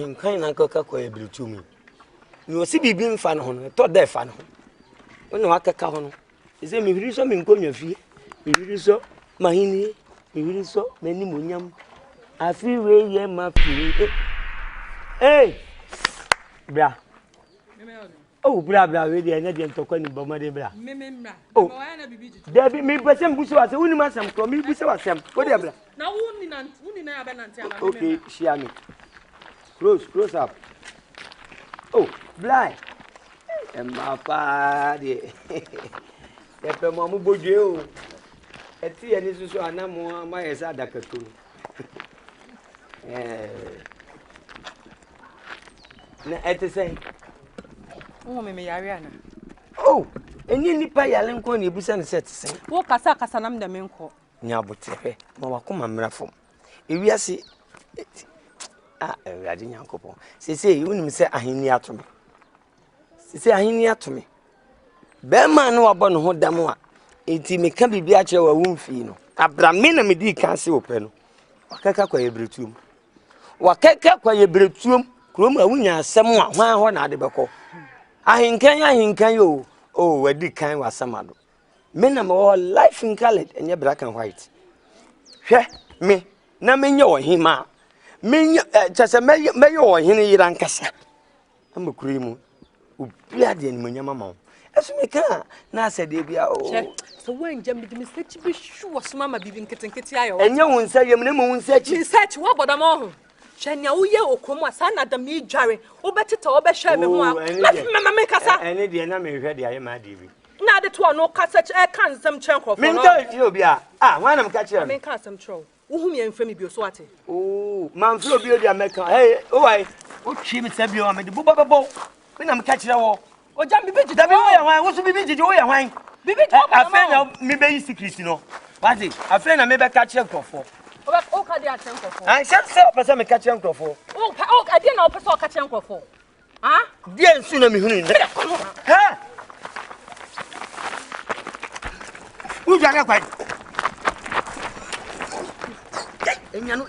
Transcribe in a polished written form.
ahin kan na kaka kwa ebritumi ni osi bibi mfa no no to da fa no wona wakaka ho no ise mi hiri so mi nkonwa fie mi hiri so mahini mi hiri so mani monyam afi we ye ma fi bra oh bra we dey na dey ntokwa ni boma dey bra mra oh na bibi jiji Debi mi pese mbuso wase woni masam ko mi buso wasem wo dey bra na woni na ya be nante ala okay share me close up oh blind Emma pa de pe mo mu boje o eti eni susu anamo ma yesa adakaturu na etesen wo me yare ana oh eni nipa yale nko na ebusa ne setsen wo kasa nam da me nko nya botehe ma wakoma mrafom ewiase ewade nyankopon sese unim se ahenni atome sese ahenni atome be ma na wabɔ no ho dam a enti meka bibia a kyerɛ wa wumfii no abra me na medi kan se opɛ no wakaka kwa yebretuom krom a wunya asɛm a hwan ho na ade bɛkɔ ahenkan yo wadi kan wasamado me na me life in colored enye black and white hwɛ me na menye ohima menye chese meye ohine yira nkasa amakuri mu obi ade ni monyama ma eso me ka na asede bia so wanja me de search bi hwo so mama bibi nketenkete ayo enye won sa yem na mo won search wo bodam ho hwanya wo ye okom asa na dam yi dware wo beteta wo be hwe me ho a mama me kasa ene de na me hwe de aye ma de bi na de to no kasa kan nsam chenkofo no me nka ti obi a wana me ka kire me ka nsam chro wo hu me mfa me bi so ate man flo bi odi ameka o wai o twi me sabi o me de bobobbo me na me ka kire wo o jam bibi jiji da bi wo ya hwan wo so bibi jiji wo ya hwan bibi jiji afa na me be yi secret no wati afa na me be ka kire nkofo o ka de ate nkofo se pesa me ka kire nkofo o ka de na o pesa o ka kire nkofo ha die nsu na me hunu ne ha u ja ga kwai enyano